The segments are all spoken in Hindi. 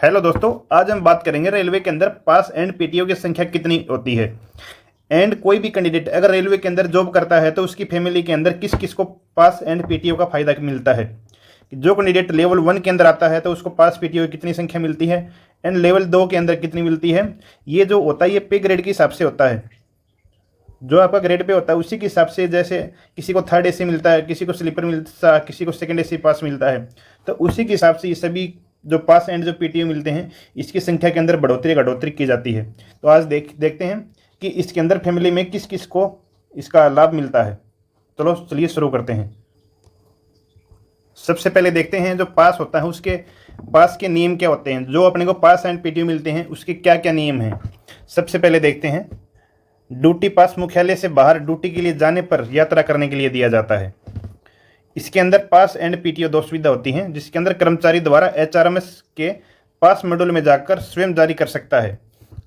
हेलो दोस्तों, आज हम बात करेंगे रेलवे के अंदर पास एंड पीटीओ की संख्या कितनी होती है। एंड कोई भी कैंडिडेट अगर रेलवे के अंदर जॉब करता है तो उसकी फैमिली के अंदर किस किस को पास एंड पीटीओ का फायदा मिलता है। जो कैंडिडेट लेवल 1 के अंदर आता है तो उसको पास पीटीओ की कितनी संख्या मिलती है एंड लेवल 2 के अंदर कितनी मिलती है। ये जो होता है ये पे ग्रेड के हिसाब से होता है। जो आपका ग्रेड पे होता है उसी के हिसाब से, जैसे किसी को थर्ड एसी मिलता है, किसी को स्लीपर मिलता है, किसी को सेकंड एसी पास मिलता है, तो उसी के हिसाब से ये सभी जो पास एंड जो पीटीओ मिलते हैं इसकी संख्या के अंदर बढ़ोतरी घटोतरी की जाती है। तो आज देखते हैं कि इसके अंदर फैमिली में किस किस को इसका लाभ मिलता है। चलिए शुरू करते हैं। सबसे पहले देखते हैं जो पास होता है उसके पास के नियम क्या होते हैं। जो अपने को पास एंड पीटीओ मिलते हैं उसके क्या क्या नियम हैं। सबसे पहले देखते हैं, ड्यूटी पास मुख्यालय से बाहर ड्यूटी के लिए जाने पर यात्रा करने के लिए दिया जाता है। इसके अंदर पास एंड पीटीओ दो सुविधा होती हैं, जिसके अंदर कर्मचारी द्वारा एचआरएमएस के पास मॉड्यूल में जाकर स्वयं जारी कर सकता है।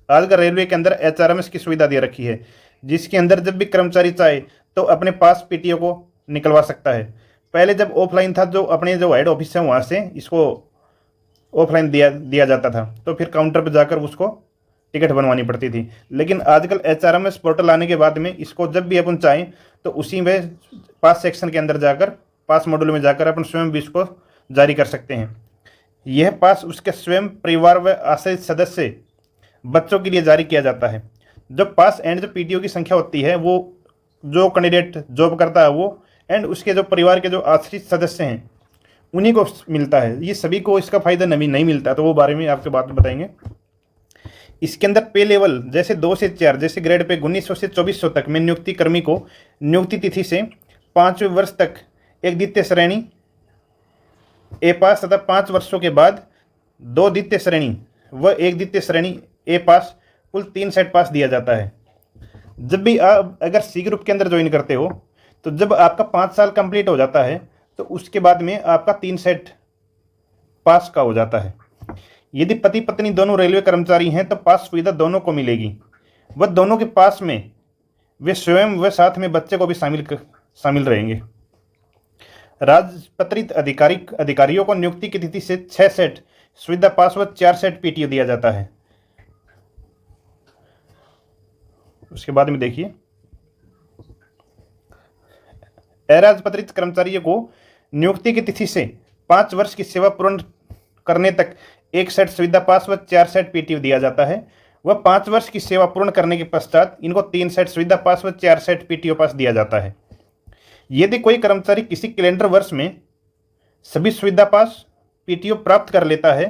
आजकल रेलवे के अंदर एचआरएमएस की सुविधा दे रखी है, जिसके अंदर जब भी कर्मचारी चाहे तो अपने पास पीटीओ को निकलवा सकता है। पहले जब ऑफलाइन था, जो अपने जो हेड ऑफिस है वहाँ से इसको ऑफलाइन दिया जाता था, तो फिर काउंटर पर जाकर उसको टिकट बनवानी पड़ती थी। लेकिन आजकल एचआरएमएस पोर्टल आने के बाद में इसको जब भी अपन चाहें तो उसी में पास सेक्शन के अंदर जाकर, पास मॉड्यूल में जाकर अपन स्वयं भी इसको जारी कर सकते हैं। यह पास उसके स्वयं परिवार व आश्रित सदस्य बच्चों के लिए जारी किया जाता है। जो पास एंड जो पीटीओ की संख्या होती है वो जो कैंडिडेट जॉब करता है वो एंड उसके जो परिवार के जो आश्रित सदस्य हैं उन्हीं को मिलता है। ये सभी को इसका फायदा नहीं मिलता, तो वो बारे में आपके बात बताएंगे। इसके अंदर पे लेवल जैसे 2 से 4, जैसे ग्रेड पे 1900 से 2400 तक में नियुक्ति कर्मी को नियुक्ति तिथि से 5वें वर्ष तक एक द्वितीय श्रेणी ए पास तथा 5 वर्षों के बाद 2 द्वितीय श्रेणी व 1 द्वितीय श्रेणी ए पास, कुल 3 सेट पास दिया जाता है। जब भी आप अगर सी ग्रुप के अंदर ज्वाइन करते हो तो जब आपका 5 साल कंप्लीट हो जाता है तो उसके बाद में आपका 3 सेट पास का हो जाता है। यदि पति पत्नी दोनों रेलवे कर्मचारी हैं तो पास सुविधा दोनों को मिलेगी। वह दोनों के पास में वे स्वयं व साथ में बच्चे को भी शामिल रहेंगे। राजपत्रित अधिकारियों को नियुक्ति की तिथि से 6 सेट सुविधा पास व 4 सेट पीटीओ दिया जाता है। उसके बाद में देखिए, अराजपत्रित कर्मचारियों को नियुक्ति की तिथि से 5 वर्ष की सेवा पूर्ण करने तक 1 सेट सुविधा पास व 4 सेट पीटीओ दिया जाता है। वह 5 वर्ष की सेवा पूर्ण करने के पश्चात इनको 3 सेट सुविधा पास व 4 सेट पीटीओ पास दिया जाता है। यदि कोई कर्मचारी किसी कैलेंडर वर्ष में सभी सुविधा पास पीटीओ प्राप्त कर लेता है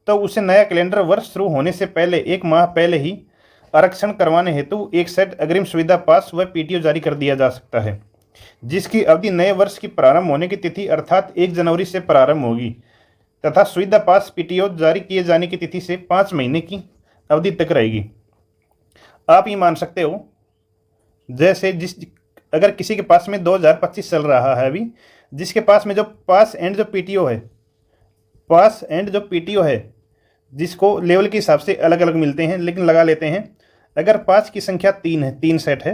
तो उसे नया कैलेंडर वर्ष शुरू होने से पहले 1 माह पहले ही आरक्षण करवाने हेतु 1 सेट अग्रिम सुविधा पास व पीटीओ जारी कर दिया जा सकता है, जिसकी अवधि नए वर्ष की प्रारंभ होने की तिथि अर्थात 1 जनवरी से प्रारंभ होगी तथा सुविधा पास पीटीओ जारी किए जाने की तिथि से 5 महीने की अवधि तक रहेगी। आप ये मान सकते हो, जैसे अगर किसी के पास में 2025 चल रहा है अभी, जिसके पास में जो पास एंड जो पीटीओ है जिसको लेवल के हिसाब से अलग अलग मिलते हैं, लेकिन लगा लेते हैं अगर पास की संख्या 3 है, 3 सेट है,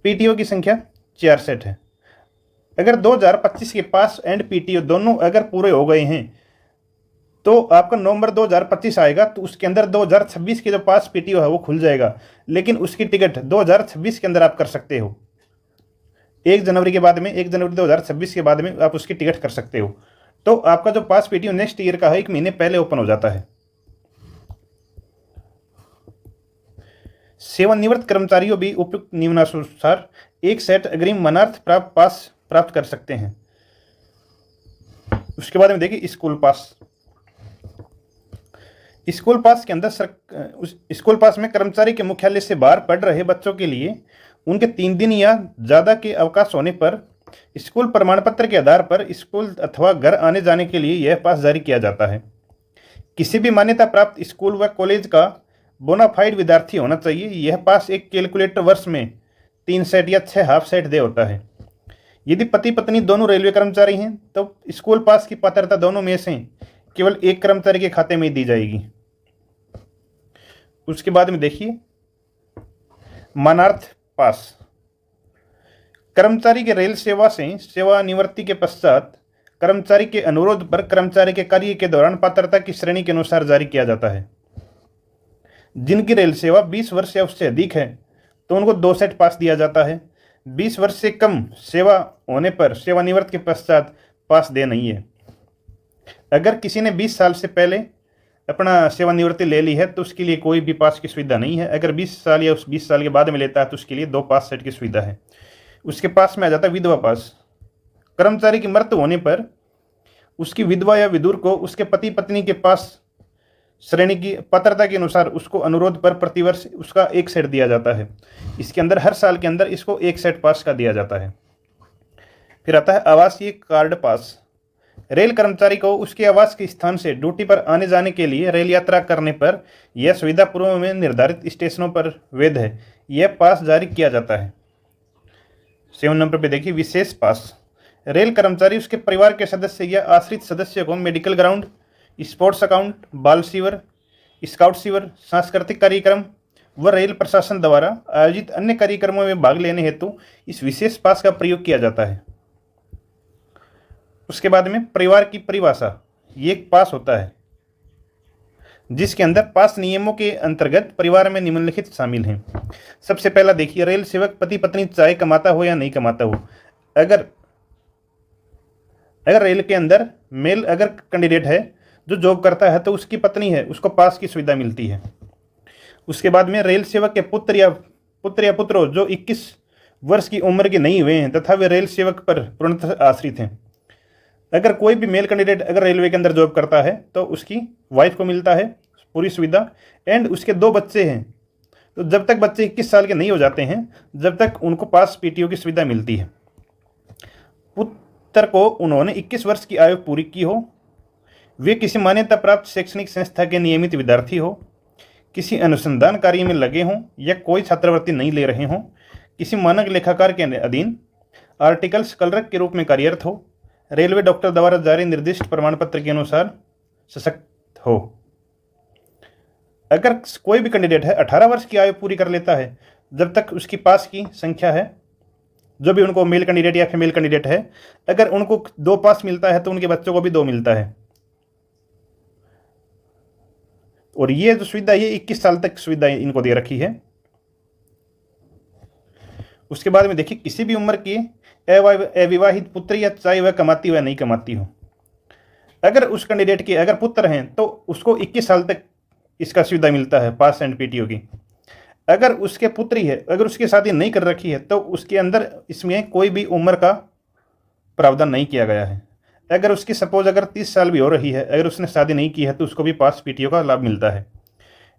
पीटीओ की संख्या 4 सेट है। अगर 2025 के पास एंड पीटीओ दोनों अगर पूरे हो गए हैं तो आपका नवंबर 2025 आएगा तो उसके अंदर 2026 के जो पास पीटीओ है वो खुल जाएगा, लेकिन उसकी टिकट 2026 के अंदर आप कर सकते हो। 1 जनवरी के बाद में, 1 जनवरी 2026 के बाद में आप उसकी टिकट कर सकते हो। तो आपका जो पास पीटीओ नेक्स्ट ईयर का है 1 महीने पहले ओपन हो जाता है। सेवानिवृत्त कर्मचारियों भी उपयुक्त नियमानुसार 1 सेट अग्रिम मानार्थ पास प्राप्त कर सकते हैं। उसके बाद में देखिए स्कूल पास के अंदर स्कूल पास में कर्मचारी के मुख्यालय से बाहर पढ़ रहे बच्चों के लिए उनके 3 दिन या ज़्यादा के अवकाश होने पर स्कूल प्रमाण पत्र के आधार पर स्कूल अथवा घर आने जाने के लिए यह पास जारी किया जाता है। किसी भी मान्यता प्राप्त स्कूल व कॉलेज का बोनाफाइड विद्यार्थी होना चाहिए। यह पास एक कैलकुलेटर वर्ष में 3 सेट या 6 हाफ सेट दे होता है। यदि पति पत्नी दोनों रेलवे कर्मचारी हैं तो स्कूल पास की पात्रता दोनों में से केवल एक कर्मचारी के खाते में दी जाएगी। उसके बाद में देखिए मानार्थ पास, कर्मचारी के रेल सेवा से सेवानिवृत्ति के पश्चात कर्मचारी के अनुरोध पर कर्मचारी के कार्य के दौरान पात्रता की श्रेणी के अनुसार जारी किया जाता है। जिनकी रेल सेवा 20 वर्ष या उससे अधिक है तो उनको 2 सेट पास दिया जाता है। 20 वर्ष से कम सेवा होने पर सेवानिवृत्त के पश्चात पास दे नहीं है। अगर किसी ने 20 साल से पहले अपना सेवानिवृत्ति ले ली है तो उसके लिए कोई भी पास की सुविधा नहीं है। अगर 20 साल या उस 20 साल के बाद में लेता है तो उसके लिए 2 पास सेट की सुविधा है। उसके पास में आ जाता है विधवा पास। कर्मचारी की मृत्यु होने पर उसकी विधवा या विधुर को उसके पति पत्नी के पास श्रेणी की पात्रता के अनुसार उसको अनुरोध पर प्रतिवर्ष उसका 1 सेट दिया जाता है। इसके अंदर हर साल के अंदर इसको 1 सेट पास का दिया जाता है। फिर आता है आवासीय कार्ड पास। रेल कर्मचारी को उसके आवास के स्थान से ड्यूटी पर आने जाने के लिए रेल यात्रा करने पर यह सुविधा पूर्व में निर्धारित स्टेशनों पर वैध है, यह पास जारी किया जाता है। 7 नंबर पे देखिए विशेष पास। रेल कर्मचारी उसके परिवार के सदस्य या आश्रित सदस्य को मेडिकल ग्राउंड, स्पोर्ट्स अकाउंट, बाल शिविर, स्काउट शिविर, सांस्कृतिक कार्यक्रम व रेल प्रशासन द्वारा आयोजित अन्य कार्यक्रमों में भाग लेने हेतु इस विशेष पास का प्रयोग किया जाता है। उसके बाद में परिवार की परिभाषा। ये एक पास होता है जिसके अंदर पास नियमों के अंतर्गत परिवार में निम्नलिखित शामिल हैं। सबसे पहला देखिए, रेल सेवक पति पत्नी चाहे कमाता हो या नहीं कमाता हो, अगर रेल के अंदर मेल अगर कैंडिडेट है जो जॉब करता है तो उसकी पत्नी है उसको पास की सुविधा मिलती है। उसके बाद में रेल सेवक के पुत्र या पुत्रों जो 21 वर्ष की उम्र के नहीं हुए हैं तथा वे रेल सेवक पर पूर्णतः आश्रित हैं। अगर कोई भी मेल कैंडिडेट अगर रेलवे के अंदर जॉब करता है तो उसकी वाइफ को मिलता है पूरी सुविधा। एंड उसके 2 बच्चे हैं तो जब तक बच्चे 21 साल के नहीं हो जाते हैं जब तक उनको पास पीटीओ की सुविधा मिलती है। पुत्र को उन्होंने 21 वर्ष की आयु पूरी की हो, वे किसी मान्यता प्राप्त शैक्षणिक संस्था के नियमित विद्यार्थी हो, किसी अनुसंधान कार्य में लगे हों या कोई छात्रवृत्ति नहीं ले रहे हों, किसी मानक लेखाकार के अधीन आर्टिकल्स क्लर्क के रूप में कार्यरत हो, रेलवे डॉक्टर द्वारा जारी निर्दिष्ट प्रमाण पत्र के अनुसार सशक्त हो। अगर कोई भी कैंडिडेट है 18 वर्ष की आयु पूरी कर लेता है जब तक उसकी पास की संख्या है, जो भी उनको मेल कैंडिडेट या फीमेल कैंडिडेट है, अगर उनको 2 पास मिलता है तो उनके बच्चों को भी 2 मिलता है। और ये जो सुविधा ये 21 साल तक सुविधा इनको दे रखी है। उसके बाद में देखिए, किसी भी उम्र की अविवाहित पुत्र या चाहे वह कमाती हो या नहीं कमाती हो, अगर उस कैंडिडेट के अगर पुत्र हैं तो उसको 21 साल तक इसका सुविधा मिलता है पास एंड पीटीओ की। अगर उसके पुत्री है, अगर उसकी शादी नहीं कर रखी है तो उसके अंदर इसमें कोई भी उम्र का प्रावधान नहीं किया गया है। अगर उसकी सपोज अगर 30 साल भी हो रही है, अगर उसने शादी नहीं की है तो उसको भी पास पीटीओ का लाभ मिलता है।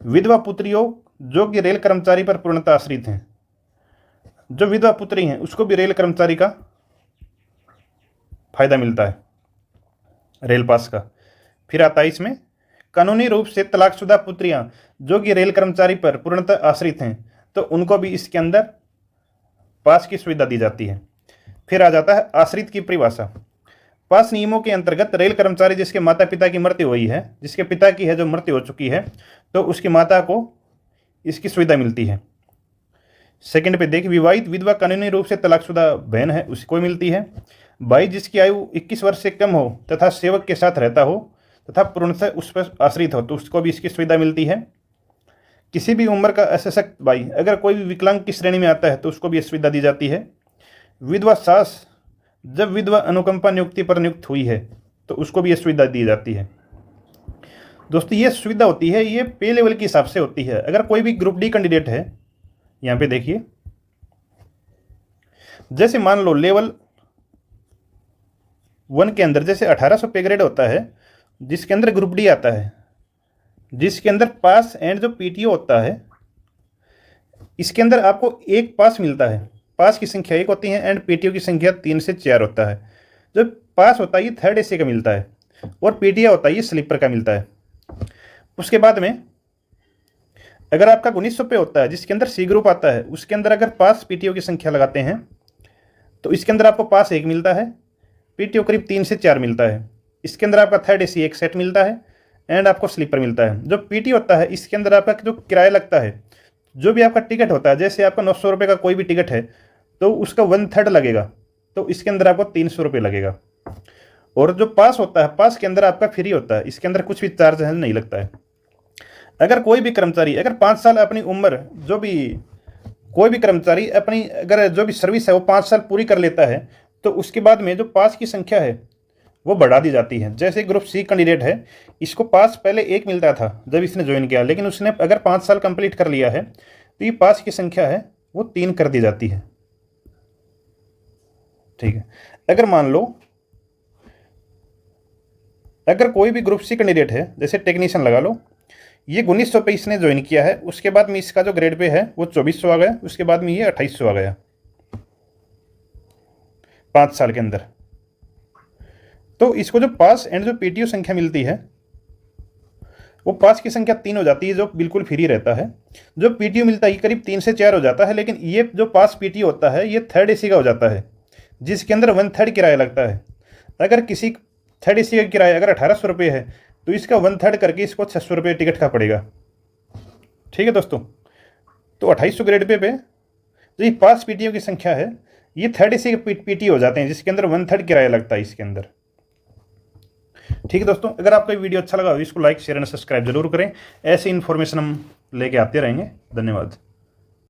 विधवा पुत्रियों जो कि रेल कर्मचारी पर पूर्णतः आश्रित हैं, जो विधवा पुत्री हैं उसको भी रेल कर्मचारी का फायदा मिलता है रेल पास का। फिर आता है इसमें कानूनी रूप से तलाकशुदा पुत्रियां जो कि रेल कर्मचारी पर पूर्णतः आश्रित हैं तो उनको भी इसके अंदर पास की सुविधा दी जाती है। फिर आ जाता है आश्रित की परिभाषा। पास नियमों के अंतर्गत रेल कर्मचारी जिसके माता पिता की मृत्यु हुई है, जिसके पिता की है जो मृत्यु हो चुकी है, तो उसकी माता को इसकी सुविधा मिलती है। सेकंड पे देख, विवाहित विधवा कानूनी रूप से तलाकशुदा बहन है उसको मिलती है। भाई जिसकी आयु 21 वर्ष से कम हो तथा सेवक के साथ रहता हो तथा पूर्णतः उस पर आश्रित हो तो उसको भी इसकी सुविधा मिलती है। किसी भी उम्र का असशक्त भाई अगर कोई भी विकलांग की श्रेणी में आता है तो उसको भी यह सुविधा दी जाती है। विधवा सास जब विधवा अनुकंपा नियुक्ति पर नियुक्त हुई है तो उसको भी यह सुविधा दी जाती है। दोस्तों ये सुविधा होती है ये पे लेवल के हिसाब से होती है। अगर कोई भी ग्रुप डी कैंडिडेट है, यहाँ पे देखिए, जैसे मान लो लेवल 1 के अंदर जैसे 1800 पे ग्रेड होता है, जिसके अंदर ग्रुप डी आता है, जिसके अंदर पास एंड जो पीटीओ होता है, इसके अंदर आपको 1 पास मिलता है। पास की संख्या 1 होती है एंड पीटीओ की संख्या 3 से 4 होता है। जो पास होता है ये 3rd एसी का मिलता है और पीटीओ होता है ये स्लीपर का मिलता है। उसके बाद में अगर आपका 1900 पे होता है जिसके अंदर सी ग्रुप आता है, उसके अंदर अगर पास पीटीओ की संख्या लगाते हैं तो इसके अंदर आपको पास 1 मिलता है, पीटीओ करीब 3 से 4 मिलता है। इसके अंदर आपका 3rd एसी 1 सेट मिलता है एंड आपको स्लीपर मिलता है। जो पीटी होता है इसके अंदर आपका जो किराया लगता है, जो भी आपका टिकट होता है, जैसे आपका 900 रुपये का कोई भी टिकट है तो उसका 1/3 लगेगा, तो इसके अंदर आपको 300 रुपये लगेगा। और जो पास होता है, पास के अंदर आपका फ्री होता है, इसके अंदर कुछ भी चार्ज नहीं लगता है। अगर कोई भी कर्मचारी अगर 5 साल अपनी उम्र, जो भी कोई भी कर्मचारी अपनी अगर जो भी सर्विस है वो 5 साल पूरी कर लेता है, तो उसके बाद में जो पास की संख्या है वो बढ़ा दी जाती है। जैसे ग्रुप सी कैंडिडेट है, इसको पास पहले 1 मिलता था जब इसने ज्वाइन किया, लेकिन उसने अगर 5 साल कंप्लीट कर लिया है तो ये पास की संख्या है वो 3 कर दी जाती है। ठीक है। अगर मान लो अगर कोई भी ग्रुप सी कैंडिडेट है, जैसे टेक्नीशियन लगा लो, ये 1900 पे इसने ज्वाइन किया है, उसके बाद में इसका जो ग्रेड पे है वो 2400 आ गया, उसके बाद में ये 2800 आ गया 5 साल के अंदर। तो इसको जो पास एंड जो पीटीओ संख्या मिलती है वो पास की संख्या 3 हो जाती है, जो बिल्कुल फ्री रहता है। जो पीटीओ मिलता है ये करीब 3 से 4 हो जाता है, लेकिन ये जो पास पीटीओ होता है ये थर्ड एसी का हो जाता है, जिसके अंदर 1/3 किराया लगता है। अगर किसी थर्ड एसी का किराया अगर 1800 रुपये है तो इसका 1/3 करके इसको 600 रुपये टिकट का पड़ेगा। ठीक है दोस्तों, तो 2800 ग्रेड पे जो ये पास पीटीओ की संख्या है ये थर्ड एसी के पीटीओ हो जाते हैं, जिसके अंदर 1/3 किराया लगता है इसके अंदर। ठीक है दोस्तों, अगर आपको ये वीडियो अच्छा लगा हो इसको लाइक शेयर एंड सब्सक्राइब जरूर करें। ऐसी इन्फॉर्मेशन हम लेके आते रहेंगे। धन्यवाद।